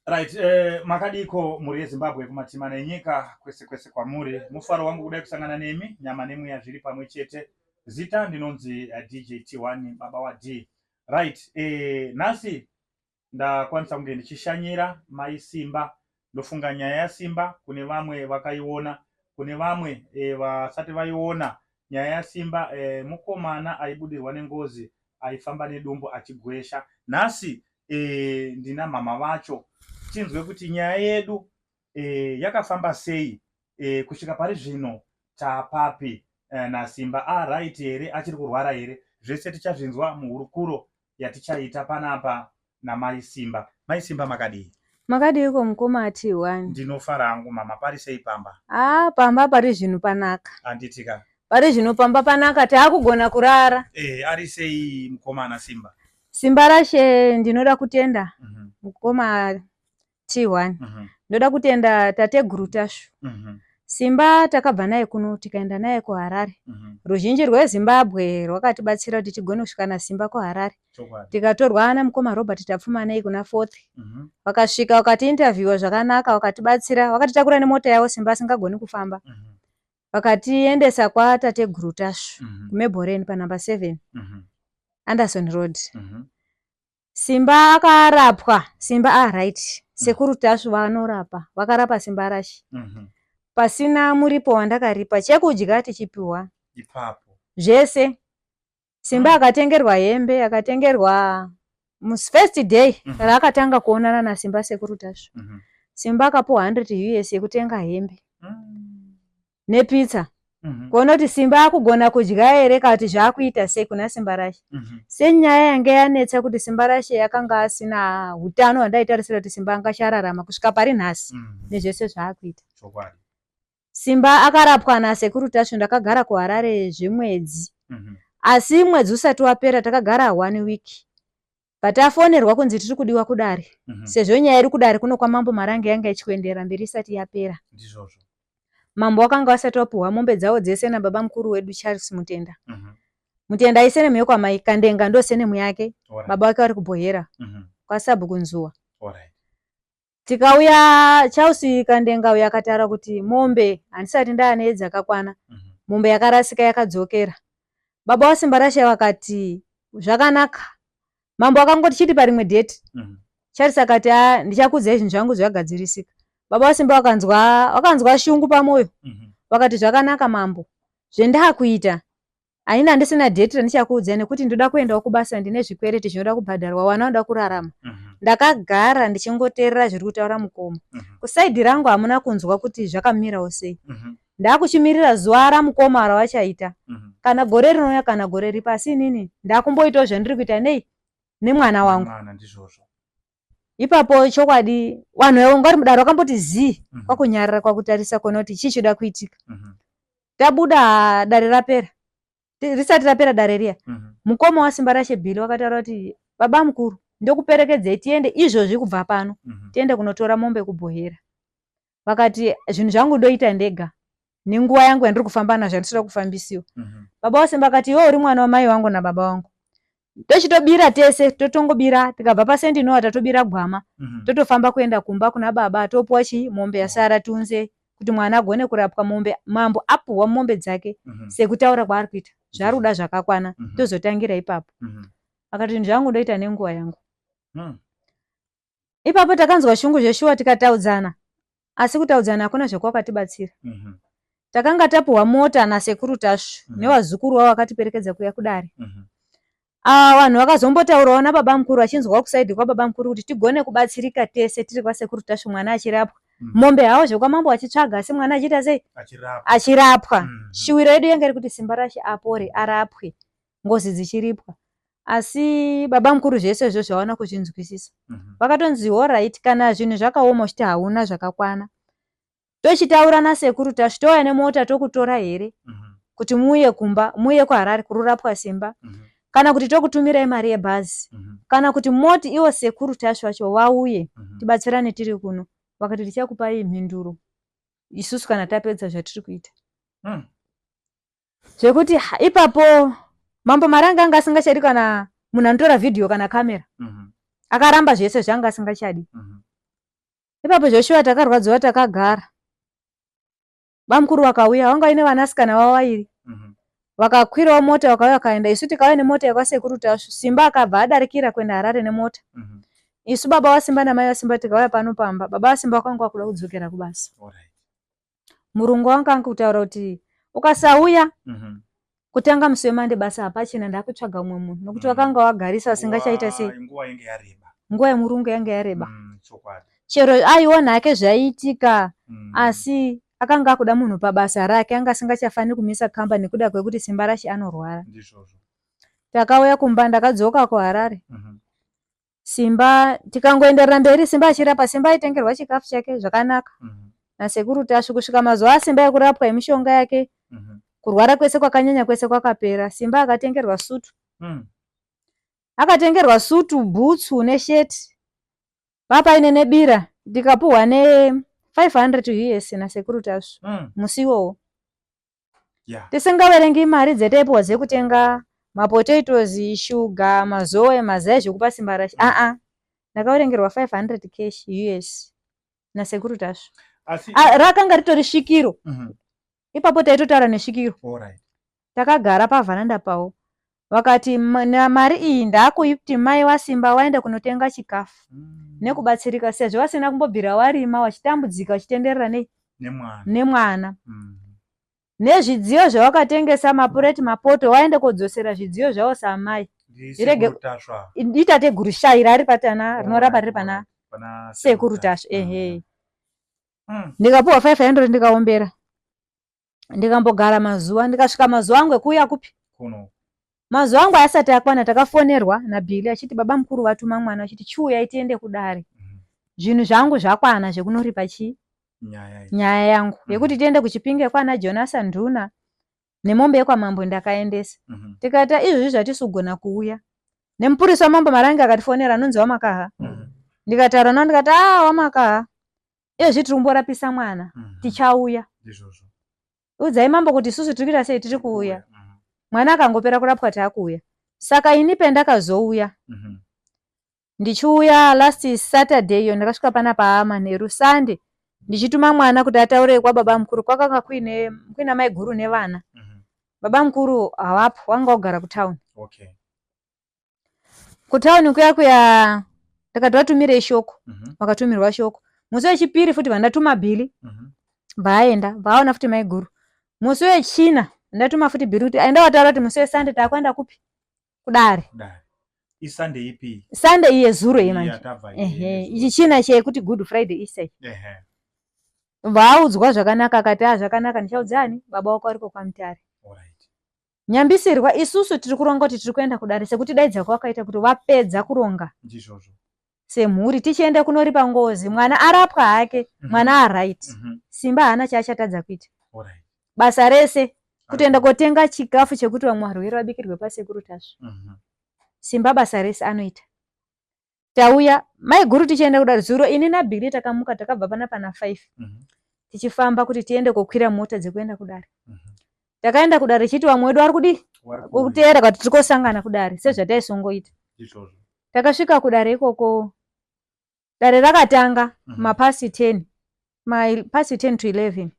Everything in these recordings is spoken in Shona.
Right, makadiko muri yeZimbabwe kumatima nenyika kwese kwamuri. Mufaro wangu kudai kusangana nemi nyama nemu ya zviri pamwe chete. Zita ndinonzi DJ T1 baba wa D. Right, nasi ndakwanisa kunge ndichishanyira mai Simba, ndofunga nyaya ya Simba, kune vamwe vakaiona, kune vamwe vasati vaiona nyaya ya Simba. Mukomana aibudirwa nengozi, aifamba nedumbu achigwesha. Nasi ndina mama vacho, tinzwe kuti nyaya yedu yakafamba sei, kusvika pari zvino tapapi na Simba right here, achiri kurwara here. Zvese tichazvinzwa muhurukuro yatichaita panapa na mai Simba. Mai Simba makadii? Makadiko mukoma T1. Ndinofara hangu mama, pari sei pamba? Pamba pari zvino panaka. Anditika. Pari zvino pamba panaka, taakugona kurara. Ari sei mukomana Simba? Simba rashe ndinoda kutenda. Mukoma T1. Ndoda kutenda tate Gurutashu. Simba takabva naye kuno tikaenda naye kuHarare. Ruzhinji rweZimbabwe rwakatibatsira kuti tigone kusvika naSimba kuHarare. Tikatorwa ana mukoma Robert tapfuma naye kuna 4th. Vakasvika vakati interview zvakanaka, vakatibatsira, vakatitakura nemota yavo Simba asingagoni kufamba. Vakatiendesa kwa tate Gurutashu kuMeboreni panumber 7 Anderson Road. Simba akarapwa. Simba right. Sekurutashu vanorapa, vakarapa Simba rashi. Pasina muripo wandakaripa, chekudya tichipiwa ipapo zvese. Simba akatengerwa hembe, akatengerwa first day raakatanga kuonana na Simba Sekurutashu. Simba akapuwa 100 US yekutenga hembe nepizza. Kuona kuti Simba akugona kudya here kana kuti zvaakuita sei kuna Simba rashi. Senyaya yange yanetsa kuti Simba rashi yakanga asina hutano hwandaitarisira kuti Simba angachararama kusvika pari nhasi nezvese zvaakuita. Simba akarapwa na Sekurutashu. Ndakagara kuHarare zvimwedzi. Asi mwedzi usati wapera takagara 1 week. Patafonerwa kunzi tiri kudiwa kudare. Sezvo nyaya iri kudare kuno kwa Mambo Marange yanga ichikuendera mberi isati yapera. Ndizvozvo. Mambo wakanga wasati wapuhwa mombe dzawo dzese nababa mukuru wedu Charles Mutenda. Mutenda aisene muyo kwa Mai Kandenga ndo sene muyake. Baba wake ari kuBhohera kwa Sabu kunzuwa. Tikauya Chausi Kandenga uya akatara kuti mombe handisati ndaane dzakakwana. Mombe yakarasika yakadzokera. Baba waSimba rashi vakati zvakanaka. Mambo akangoti chiti parimwe date. Charles akati ndichakudzai zvinhu zvangu zvagadzirisika. Baba waSimba wakanzwa shungu pamoyo. Vakati zvakanaka mambo, zvendakuita haina handisina date randichakuudzai nekuti ndoda kuendawo kubasa, ndine zvikwereti zvinoda kubhadharwa, wana vanoda kurarama. Ndakagara ndichingoteerera zviri kutaura mukoma. Kusaidhi rangu hamuna kunzwa kuti zvakamirawo sei. Ndakuchimirira zuva ramukoma ravachaita. Kana gore rinouya kana gore ripasi inini ndakumboitawo zvandiri kuita nemwana wangu. Ipapo chokwadi vanhu vaungari mudaro vakamboti zii kwakunyarara kwakutarisa kuona kuti chii chinoda kuitika. Tabuda dare rapera. Risati rapera dare riya. Mukoma waSimba rashi Bhili vakataura kuti baba mukuru ndokuperekedzei tiende izvozvi kubva pano. Tiende kunotora mombe kuBhohera. Vakati zvinhu zvangu ndoita ndega. Nenguva yangu yandiri kufamba nazvo handisina kufambisiwa. Baba waSimba akati iwe uri mwana wamai wangu nababa wangu. Tochitobira tese, totongobira, tikabva paSendinowa tatobira Gwama. Totofamba kuenda kumba kuna baba, topuwa mombe yasara tunze kuti mwana agone kurapwa. Mombe mambo apuhwa mombe dzake sekutaura kwaari kuita. Zvari kuda zvakakwana. Tozotangira ipapo. Akati zvinhu zvangu ndoita nenguva yangu. Ipapo takanzwa shungu zveshuwa tikataudzana. Asi kutaudzana hakuna zvakwakatibatsira. Takanga tapuhwa mota naSekurutashu nevazukuru wavo vakatiperekedza kuya kudare. Vanhu vakazombotaurawo nababa mukuru vachinzwa kusaidhi kwababa mukuru kuti tigone kubatsirika tese tiri kwaSekurutashu mwana achirapwa. Mombe hawo zvokwamambo achitsvaga asi mwana achiita sei? Achirapwa. Shiwiro yedu yanga iri kuti Simba rashi apore, arapwe, ngozi dzichiripwa. Asi baba mukuru zvese izvo zvawana kuzvinzwisisa. Vakatonzi alright, kana zvinhu zvakaoma uchiti hauna zvakakwana, tochitaura naSekurutashu touya nemota tokutora here kuti muuye kumba, muuye kuHarare kururapwa Simba. Kana kuti tokutumirai mari yebhazi. Kana kuti moti iwo Sekurutashu wacho vauye tibatsirane tiri kuno. Vakati tichakupai mhinduro isusu kana tapedza zvatiri kuita. Zvekuti ipapo Mambo Marange anga asingachadi kana munhu anotora vhidhiyo kana kamera. Akaramba zvese zvanga asingachadi. Ipapo Joshua takarwadziwa takagara. Bamukuru wakauya, wanga ine vanasikana vavairi. Vakakwirawo mota vakauya vakaenda. Isu tikauya nemota yakwasekuru tashu. Simba akabva adarikira kuenda Harare nemota. Isu baba waSimba namai waSimba tikauya pano Pamba. Baba waSimba wakanga wakuda kudzokera kubasa. Murungu wanga kutaura kuti ukasauya kutanga musi wemande basa hapachina, ndakutsvaga umwe munhu nokuti wakanga wagarisa asingachaita sei. Nguva yemurungu yange yareba. Chero aiona hake zvaiitika asi akanga akuda munhu pabasa rake, anga asingachafaniri kumisa kamba nekuda kwekuti Simba rashi anorwara. Takauya kumba, ndakadzoka kuHarare. Simba tikangoenderera mberi, Simba achirapa. Simba aitengerwa chikafu chake zvakanaka nasekuru tashu kusvika mazuva aSimba ekurapwa emishonga yake. Kurwara kwese kwakanyanya kwese kwakapera. Simba akatengerwa sutu. Akatengerwa sutu, bhutsu nesheti. Papa ine nebira ndikapuhwa ne$500 US nasekuru tashu musi iwowo. Tisingaverengi mari dzetaipuhwa dzekutenga mapotatoes, shuga, mazoe, mazai zvekupa Simba rashi. Ndakaverengerwa 500 cash US nasekuru tashu. Rakanga ritori svikiro. Ipapo taitotaura nesvikiro. Takagara pavharanda pavo. Vakati mari iyi ndakuiti mai waSimba waenda kunotenga chikafu nekubatsirika sezvo wasina kumbobvira warima wachitambudzika wachitenderera nemwana. Nezvidziyo zvawakatengesa, mapureti, mapoto, waenda kodzosera zvidziyo zvavo samai. Zvirege itate Gurushaira ari patana rinorapa riri pana sekuru tashu. Ndikapuhwa 500 ndikaombera. Ndikambogara mazuva, ndikasvika mazuva angu ekuuya kupi mazuva angu asati akwana, takafonerwa naBhili achiti baba mukuru vatuma mwana achiti chiuya tiende kudare. Zvinhu zvangu zvakwana zvekunoripa nyaya yangu yekuti tiende kuChipinge kwana Jonathan Nduna nemombe yekwamambo ndakaendesa. Tikata izvozvi zvatisugona kuuya. Nemupurisa wamambo Marange akatifonera anonzi Wamakaha. Ndikataura nawo ndikati Wamakaha, izvozvi tiri kumborapisa mwana, tichauya. Udzai mambo kuti isusu tiri kuita sei tiri kuuya. Mwana akangopera kurapwa taakuuya. Saka ini pendakazouya. Ndichiuya last Saturday iyo ndakasvika pana paManheru. Sunday ndichituma mwana kuti ataure kwababa mukuru, kwakanga kuina mai guru nevana. Baba mukuru hawapo, wanga ogara kutauni. Kutauni kuya takati vatumire shoko. Vakatumirwa shoko. Musi wechipiri futi vandatuma Bhili. Vaenda vaona futi mai guru. Musi wechina ndatuma futi Bhili kuti aenda wataura kuti musi weSunday takwenda kupi kudare. Sunday ipi? Sunday yezuro yemanje. Ichi china chekuti Good Friday isai. Vaudzwa zvakanaka akati zvakanaka ndichaudzani baba wako ariko kwaMutare. Nyambisirwa isusu tiri kuronga kuti tiri kuenda kudare sekuti daidza kwakaita kuti vapedza kuronga. Ndizvozvo. Semhuri tichienda kunoripa ngozi, mwana arapwa hake, mwana aright. Simba hana chaachatadza kuita. Basa rese kutoenda kotenga chikafu chekuti vamwe varwere vabikirwe pasekuru tashu. Simba basa rese anoita. Tauya mai guru tichienda kudare zuro, ini naBhili takamuka takabva pana 5. Tichifamba kuti tiende kokwira mota dzekuenda kudare. Takaenda kudare chiti vamwe wedu vari kudi kuteera kuti tiri kosangana kudare sezvataisongoita. Takasvika kudare ikoko, dare rakatanga mapasi 10 to 11.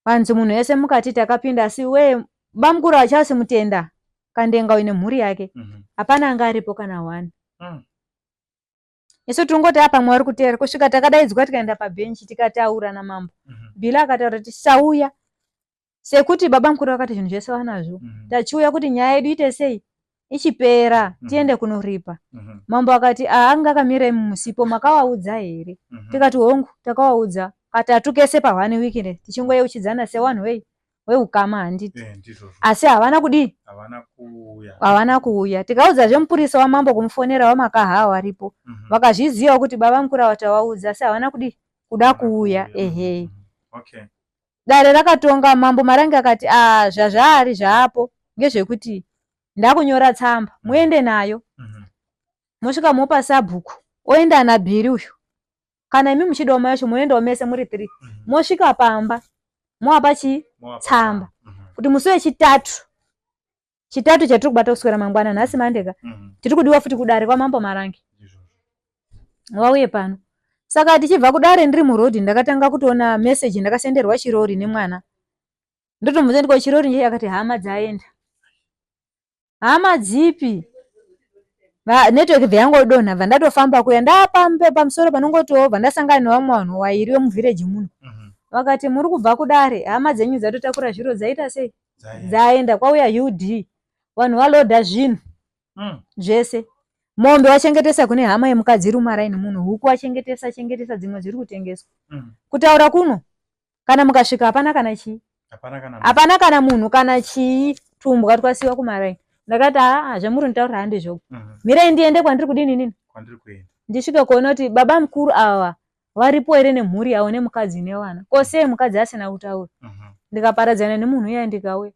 Vanzi munhu wese mukati takapinda, asi we bamukuru achasi mutenda kandenga uine mhuri yake. Hapana anga aripo kana 1. Isu tungoti apa mwari kuteera. Kusvika takadaidzwa tikaenda pabhenchi tikataura namambo. Bhili akataura kuti tisauya sekuti baba mukuru akati zvinhu zvese vanazvo. Tachiuya kuti nyaya yedu ite sei ichipera tiende kunoripa. Mambo akati anga akamira musipo makavaudza here? Tikati hongu takawaudza. Katatu kese pa1 week tichingoyeuchidzana se1 weukama handiti. Asi havana kudi? Havana kuuya. Tikaudzazve mupurisa wamambo kumufonera Wamakaha waripo. Vakazviziva kuti baba mukuru watawaudza, asi havana kudi kuda kuuya. Dare rakatonga, mambo Marange akati zvazvaari zvaapo ngezvekuti ndakunyora tsamba muende nayo. Mosvika mopa sabhuku oenda naBhili uyu. Kana imi muchida mayacho muenda mese muri 3. Mosvika pamba moapa tsamba kuti musi wechitatu chatiri kubata kuswera mangwana nhasi mandeka tiri kudiwa futi kudare kwamambo Marange. Wauye pano. Saka tichibva kudare ndiri murodhi ndakatanga kutoona message ndakasenderwa chirori nemwana. Ndotomubvunza ndiko chirori nje akati hama dzaenda. Hama dzipi? Network bveyangodonha bva ndatofamba kuya ndapambe pamusoro panongotiwo bva ndasangana nevamwe vanhu vairi vemuvhireji muno. Vakati muri kubva kudare hama dzenyu dzatotakura zviro dzaita sei? Dzaenda kwauya UD. Vanhu valoda zvinhu zvese. Mombe wachengetesa kune hama yemukadzi rumaraini muno. Huku wachengetesa dzimwe dziri kutengeswa. Kutaura kuno kana mukasvika hapana kana chii. Hapana kana munhu kana chii. Tumbwa twasiwa kumaraini. Ndakati zvamuri ntaura handizvo. Mirei ndiende kwandiri kudini nini? Kwandiri kuenda. Ndisvike kuona kuti baba mukuru ava varipo ere nemhuri yavo nemukadzi nevana. Kose mukadzi asina kutaura. Ndikaparadzana nemunhu uya ndikauya.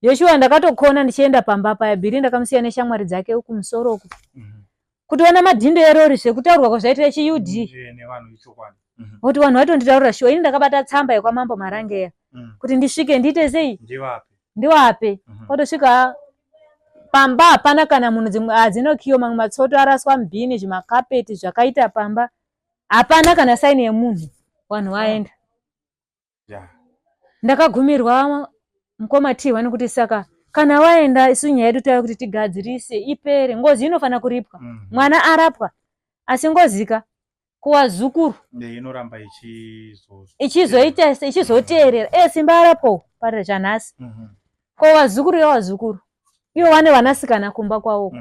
Joshua ndakatokona ndichienda pamba paya Bhiri ndakamusiya neshamwari dzake huku musoro uku. Kutiona madhindo erori zvekutaurwa kwazvaitira chiUD. Nevanhu ichokwadi. Kuti vanhu vatonditaurira shuwa ini ndakabata tsamba yekwamambo Marangeya. Kuti ndisvike ndiite sei? Ndiwape. Otosvika pamba hapana kana munhu dzinokiyo mamwe matsoto araswa mubhini zvimakapeti zvakaita pamba. Hapana kana saini yemunhu. Vanhu vaenda. Ndakagumirwa mukoma T1 nekuti saka kana waenda isu nyaya yedu tayo kuti tigadzirise ipere ngozi inofana kuripwa. Mwana arapwa asi ngozika kuwazukuru inoramba ichizoteerera simba arapo pari zvanhasi. Kuwazukuru yawazukuru ivo vane vanasikana kumba kwawo.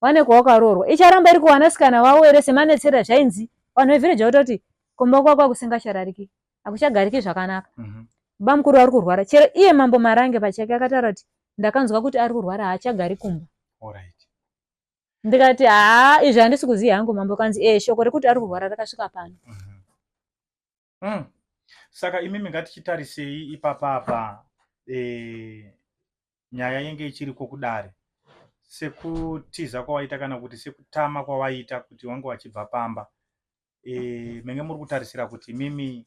Vane kwawakaroorwa icharamba iri kuwanasikana wavo ere semanetsera zvainzi vanhu vevhireji vatoti kumba kwako kusingacharariki akuchagariki zvakanaka. Baba mukuru ari kurwara chero iye mambo Marange pachake akataura kuti ndakanzwa kuti ari kurwara haachagari kumba. Ndikati izvi handisi kuziya hangu mambo kanzi shoko rekuti ari kurwara rakasvika pano. Saka imimi ngatichitarisei ipapapa nyaya yenge ichiriko kudare sekutiza kwawaita kana kuti sekutama kwawaita kuti wange wachibva pamba. Menge muri kutarisira kuti mimi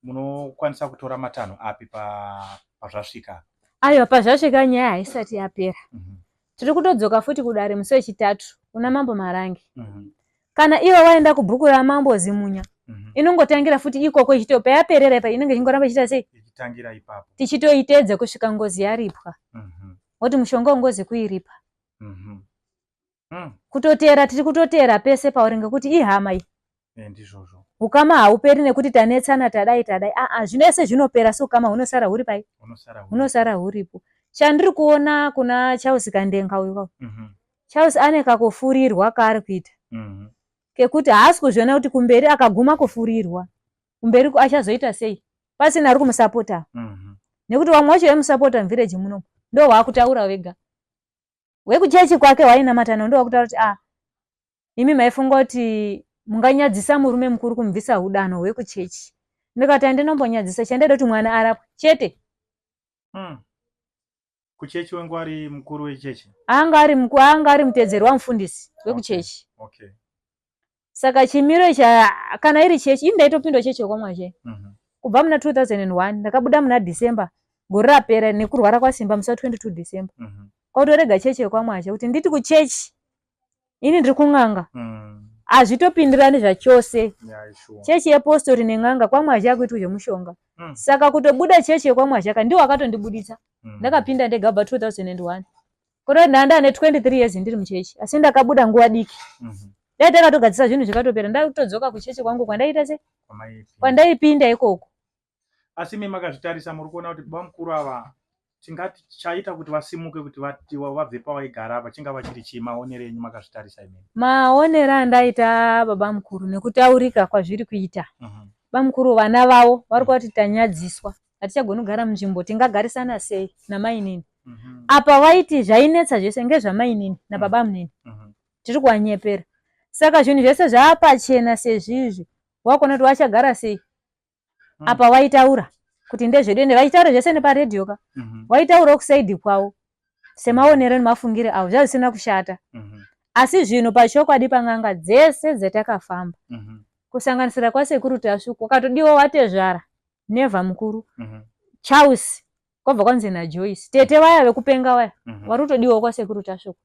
munokwanisa kutora matanho api pazvasvika? Aiwa, pazvasvika nyaya haisati yapera. Tiri kutodzoka futi kudare musi wechitatu kuna mambo Marange. Kana iwe waenda kubhuku ramambo Zimunya inongotangira futi ikoko ichitopa yaperera ipa inenge chingoramba ichita sei? Ichitangira ipapo. Tichitoitedza kusvika ngozi yaripwa. Woti mushonga ngozi kuiripa. Kutotera tiri kutotera pese pauri ngekuti ihama iyi. Ndizvozvo. Ukama hauperi nekuti tanetsana tadai. Zvinoese zvinopera so ukama hunosara huri pai. Hunosara huripo. Chandiri kuona kuna Charles Kandenga uyu. Charles ane kakufurirwa kaari kuita. Kekuti haasi kuzviona kuti kumberi akaguma kufurirwa. Kumberi achazoita sei? Pasina ari kumusapota. Nekuti vamwe vacho vemusapota muvhireji muno ndo waakutaura wega. Wekuchechi kwake wainamatana ndo wakutaura kuti imi maifunga kuti munganyadzisa murume mukuru kumubvisa udano hwekuchechi. Ndikati handinombonyadzisa chandaida kuti mwana arapwe chete. Kuchechi wengu ari mukuru wechechi? Anga ari mutedzeri wamufundisi wekuchechi. Saka chimiro kana iri chechi ini ndaitopindwa chechi yokwamwazve. Kubva muna 2001 ndakabuda muna December gore rapera nekurwara kwasimba musa 22 December. Kwautorega chechi yokwamwazve kuti nditi kuchechi ini ndiri kun'anga. Hazvitopindirani zvachose. Chechi yepostori nen'anga kwamwazhe akuitwa zvemushonga. Saka kutobuda chechi yekwamwazhe ndiwo akatondibuditsa. Ndakapinda ndega bva 2001. Kuri ndanda ane 23 years ndiri muchechi asi ndakabuda nguva diki. Dai takatogadzisa zvinhu zvikatopera ndakutodzoka kuchechi kwangu kwandaita se? Kwandaipinda ikoko. Asi mimi makazvitarisa muri kuona kuti baba mukuru ava tingati chaita kuti vasimuke kuti vabve pavaigara apa chingava chiri chii maonero enyu makazvitarisa imeni? Maonero andaita baba mukuru nekutaurika kwazviri kuita. Baba mukuru vana vavo vari kuti tanyadziswa. Hatichagoni kugara munzvimbo tingagarisana sei namainini. Apa vaiti zvainetsa zvese ngezvamainini nababa munini. Tiri kuwanyepera. Saka zvinhu zvese zvaapachena sezvizvi wakuona kuti vachagara sei. Apa vaitaura kuti ndezvedu ende vachitaura zvese neparedhiyo ka. Vaitaura kusaidhi kwavo semaonero nemafungire avo zvazvisina kushata. Asi zvino pachokwadi pan'anga dzese dzatakafamba kusanganisira kwasekuru tasvuku wakatodiwa watezvara Neva mukuru Charles kwabva kwanzi naJoyce tete vaya vekupenga vaya vari kutodiwa kwasekuru tasvuku.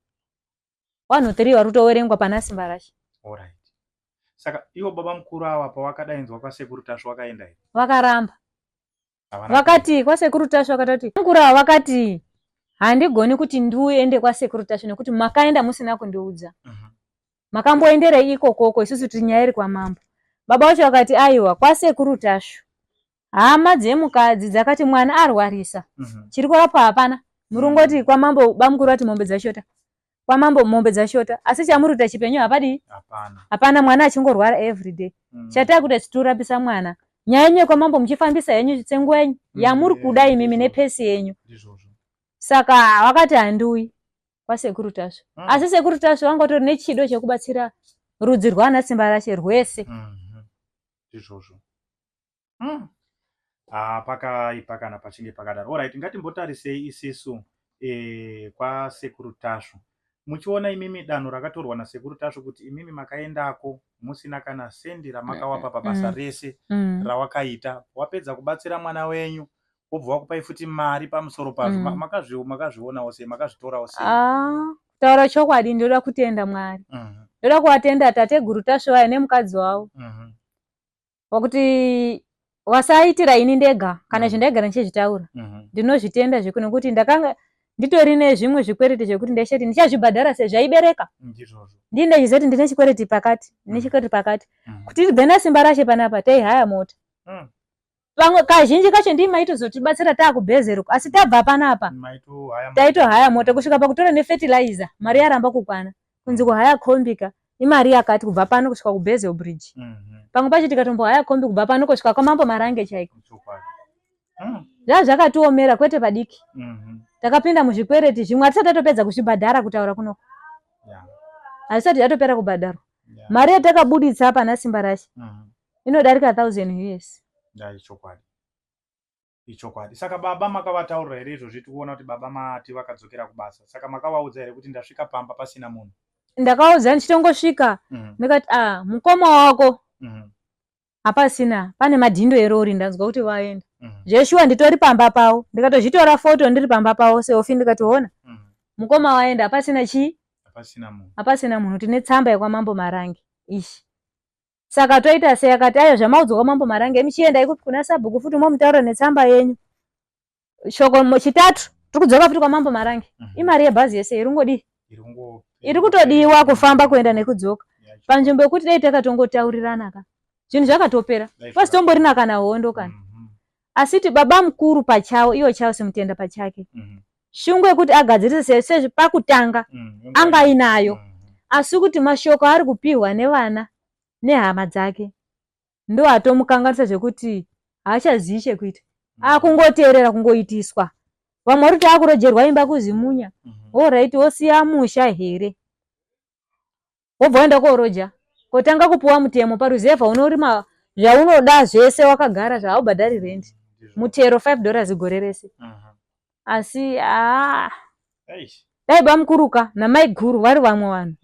Vanhu 3 vari kutowerengwa pana simba rashi. Saka iwo baba mukuru ava pawakadainzwa kwasekuru Tasvo wakaenda here? Vakaramba. Vakati kwasekuru Tasvo vakati mukuru ava vakati handigoni kuti ndiuende kwasekuru Tasvo nekuti makaenda musina kundiudza. Makamboenderei ikokoko isusu tiri nyaya iri kwamambo. Baba vacho vakati aiwa kwasekuru Tasvo hama dzemukadzi dzakati mwana arwarisa chiri kurapwa hapana. Murungoti kwamambo bamukuru vati mombe dzashota. Kwamambo mombe dzashota asi chamuruta chipenyu hapadi hapana, mwana achingorwara everyday. Chataa kuti titurapisa mwana nyaya yenyu kwamambo muchifambisa yenyu tsenguva yenyu yamuri kudai mimi nepesi yenyu. Saka wakati handui kwasekuru Tasvo. Asi sekuru Tasvo wangotori nechido chekubatsira rudzi rwaana Simbarashe rwese. Pakaipa kana pachinge pakadaro. Alright, ngatimbotarisei isisu kwasekuru Tasvo. Muchiona imimi danho rakatorwa nasekuru Tasvo kuti imimi makaendako musina kana sendi ramakawapa pabasa rese rawakaita. Wapedza kubatsira mwana wenyu wobva wakupai futi mari pamusoro pazvo. Makazvionawo sei? Makazvitorawo sei? Taura chokwadi ndoda kutenda Mwari. Ndoda kuvatenda tateguru Tasvo aya nemukadzi wavo. Wakuti wasaitira ini ndega kana zvandagara ndichizvitaura. Ndinozvitenda zvekuti nekuti ndakanga nditori nezvimwe zvikwereti zvekuti ndesheti ndichazvibhadhara sezvaibereka. Ndini ndachizoti ndine chikwereti pakati nechikwereti pakati. Kuti tibve naSimbarashe panapa taihaya mota. Pamwe kazhinji kacho ndii maitozotibatsira taakubhezeruka asi tabva panapa taitohaya mota kusvika pakutora nefertilizer mari yaramba kukwana. Kunzi kuhaya kombika imari yakati kubva pano kusvika kuBezel Bridge. Pamwe pacho tikatombohaya kombi kubva pano kusvika kwamambo Marange chaiko. Zvakatiomera kwete padiki. Takapinda muzvikwereti zvimwe hatisati tatopedza kuzvibhadhara kutaura kunoko. Hatisati yatopera kubhadhara. Mari yatakabuditsa pana Simbarashe inodarika 1000 US. Ichokwadi. Saka baba makavataurira here izvozvi tikuona kuti baba mati vakadzokera kubasa. Saka makavaudza here kuti ndasvika pamba pasina munhu? Ndakaudza ndichitongosvika ndikati mukoma wako hapasina, pane madhindo erori ndanzwa kuti vaenda. Zveshuwa nditori pamba pavo ndikatozvitora foto ndiri pamba pavo seofi ndikatoona mukoma waenda hapasina chii? Hapasina munhu. Tine tsamba yekwamambo Marange ishi. Saka toita sei? Akati ayo zvamaudzwa kwamambo Marange michiendai kuti kuna Sabhuku futi momutaura netsamba yenyu. Shoko chitatu tiri kudzoka futi kwamambo Marange. Imari yebhazi yese iringodi iri kutodiwa kufamba kuenda nekudzoka. Panzvimbo yekuti dai takatongotaurirana ka zvinhu zvakatopera pasitomborina kana hondo kana. Asiti baba mukuru pachawo iwo chawo semutenda pachake shungu yekuti agadzirise sezvi pakutanga anga inayo asi kuti mashoko ari kupihwa nevana nehama dzake ndo atomukanganisa zvekuti haachazivi chekuita. Akungoteerera kungoitiswa. Vamwe vari kuti akurojerwa imba kuzimunya. Alright, wosiya musha here wobva waenda kooroja kotanga kupuwa mutemo paruzevha unorima zvaunoda zvese wakagara zvaubhadhari rendi mutero $5 gore rese. Asi dai bamukuruka namai guru vari vamwe vanhu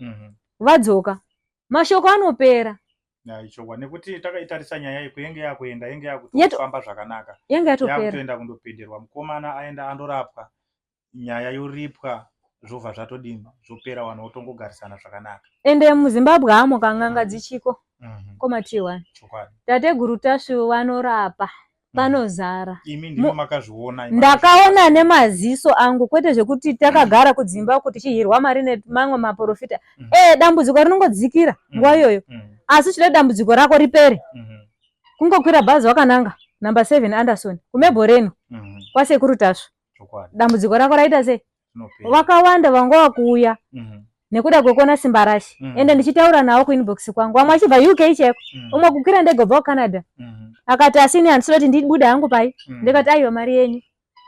vadzoka mashoko anopera. Ichokwa nekuti takaitarisa nyaya yeko yenge yakuenda yenge yakutofamba zvakanaka. Yenge yatopera. Yakutoenda kundopenderwa mukomana aenda andorapwa nyaya yoripwa zvobva zvatodini zvopera vanhu votongogarisana zvakanaka. Ende muZimbabwe hamo kanganga dzichiko koma T1 tateguru Tasvo vanorapa panozara. Imi ndimo makazviona? Ndakaona nemaziso angu kwete zvekuti takagara kudzimba kuti chihirwa mari nemamwe maprofita. Dambudziko rinongodzikira nguva iyoyo asi chide dambudziko rako ripere kungokwira bhazi wakananga namba 7 Anderson kuMeboreno kwasekuru Tasvo. Dambudziko rako raita sei? Wakawanda vanga kuuya nekuda kwekuona Simbarashe ende ndichitaura nawo kuinbox kwangu vamwe achibva UK cheko umwe kukwira ndege bva kuCanada. Akati asini handisoti ndibuda hangu pai. Ndikati aiwa mari yenyu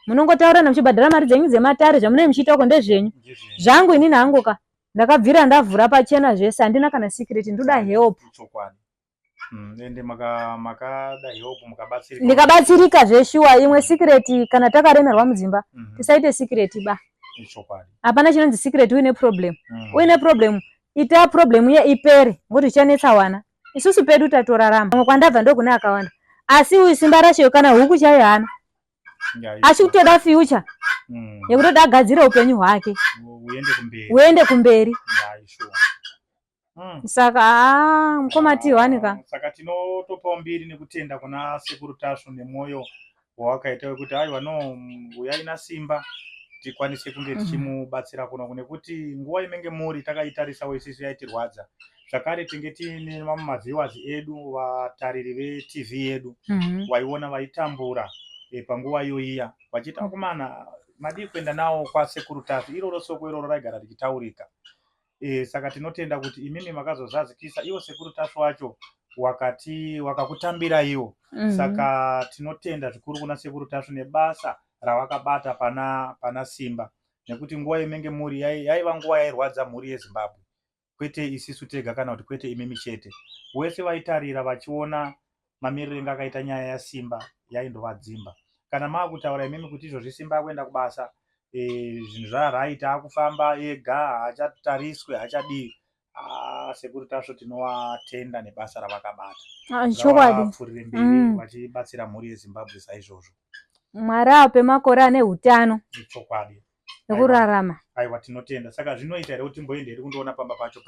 munongotaurana muchibhadhara mari dzenyu dzematare zvamunenge muchiitako ndezvenyu. Zvangu inini hangu ka ndakabvira ndavhura pachena zvese handina kana secret ndoda help. Ende makada help mukabatsirika. Ndikabatsirika zveshuwa imwe secret kana takaremerwa mudzimba tisaite secret ba. Hapana chinonzi secret uine problem. Uine problem ita problem ye ipere ngoti chanetsa wana. Isusu pedu tatorarama. Mwe kwandabva ndokune akawanda. Asi uyu Simbarashe kana huku chayo hana. Achikutoda future yekuti agadzire upenyu hwake uende kumberi. Saka mukoma tiwanika. Saka tinotopawo mbiri nekutenda kuna sekuru tasvo nemwoyo wawakaita wekuti aiwa no uyai nasimba tikwanise kunge tichimubatsira kuno nekuti nguva inenge muri takaitarisawo isisu yaitirwadza. Zvakare tinge tiine maviewers edu vatariri veTV yedu waiona vaitambura panguva iyoiya vachita kumana madii kuenda nawo kwasekuru tasvo iroro soko iroro raigara richitaurika. Saka tinotenda kuti imimi makazozadzikisa iwo sekuru tasvo wacho wakakutambira iwo. Saka tinotenda zvikuru kuna sekuru tasvo nebasa rawakabata pana simba nekuti nguva inenge muri yaiva nguva yairwadza mhuri yeZimbabwe, kwete isisu tega kana kuti kwete imimi chete. Wese vaitarira vachiona mamiriro enga akaita nyaya yasimba yaindovadzimba. Kana maakutaura imimi kuti izvozvi simba akuenda kubasa zvinhu zvaraita akufamba ega haachatariswe haachadii. Sekuru tasvo tinowatenda nebasa ravakabata. Ravapfurire mberi vachibatsira mhuri yeZimbabwe saizvozvo. Mwari ape makore ane hutano. Ichokwadi. Nekurarama. Aiwa tinotenda. Saka zvinoita here kuti mboende kundoona pamba pacho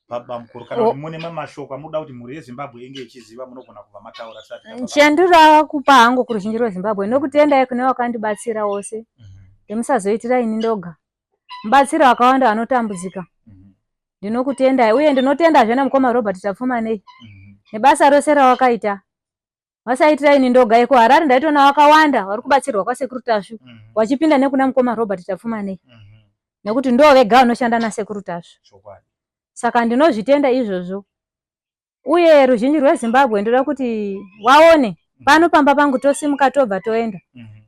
baba mukuru kana kuti mune mamashoko amuda kuti mhuri yeZimbabwe inge ichiziva munogona kubva mataura sati. Chandira kupa hangu kuruzhinji rweZimbabwe nokutenda kune wakandibatsira wose. Ndimusazoitira ini ndoga. Mubatsira wakawanda anotambudzika. Ndinokutenda uye ndinotenda zvena mukoma Robert Tapfumanei. Nebasa rose rawakaita. Wasaitira ini ndoga eko Harare ndaitona wakawanda vari kubatsirwa kwasekuru tasvo. Wachipinda nekuna mukoma Robert Tapfumanei. Nekuti ndo vega vanoshanda nasekuru tasvo. Saka ndinozvitenda izvozvo. Uye ruzhinji rweZimbabwe ndoda kuti waone pano pamba pangu tosimuka tobva toenda.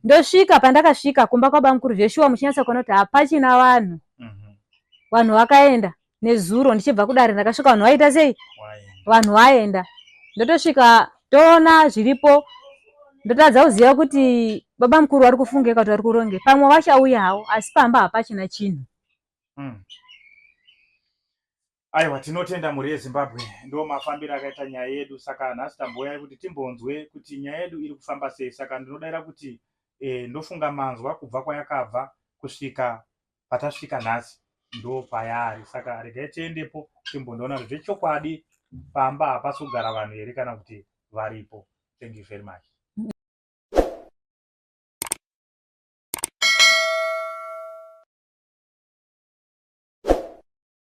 Ndosvika pandakasvika kumba kwaba mukuru Zveshuwa muchinyatsa kuona kuti hapachina vanhu. Vanhu vakaenda nezuro ndichibva kudare ndakasvika vanhu vaita sei? Vanhu vaenda. Ndotosvika toona zviripo. Ndotadza kuziva kuti baba mukuru vari kufungeka kuti vari kuronge. Pamwe vachauya hawo asi pamba hapachina chinhu. Aiwa tinotenda mhuri yeZimbabwe ndo mafambiro akaita nyaya yedu. Saka nhasi tambouyai kuti timbonzwe kuti nyaya yedu iri kufamba sei. Saka ndinodaira kuti ndofunga manzwa kubva kwayakabva kusvika patasvika nhasi ndo payari. Saka regai tiendepo timbondoona kuti zvechokwadi pamba hapasi kugara vanhu here kana kuti varipo. Thank you very much.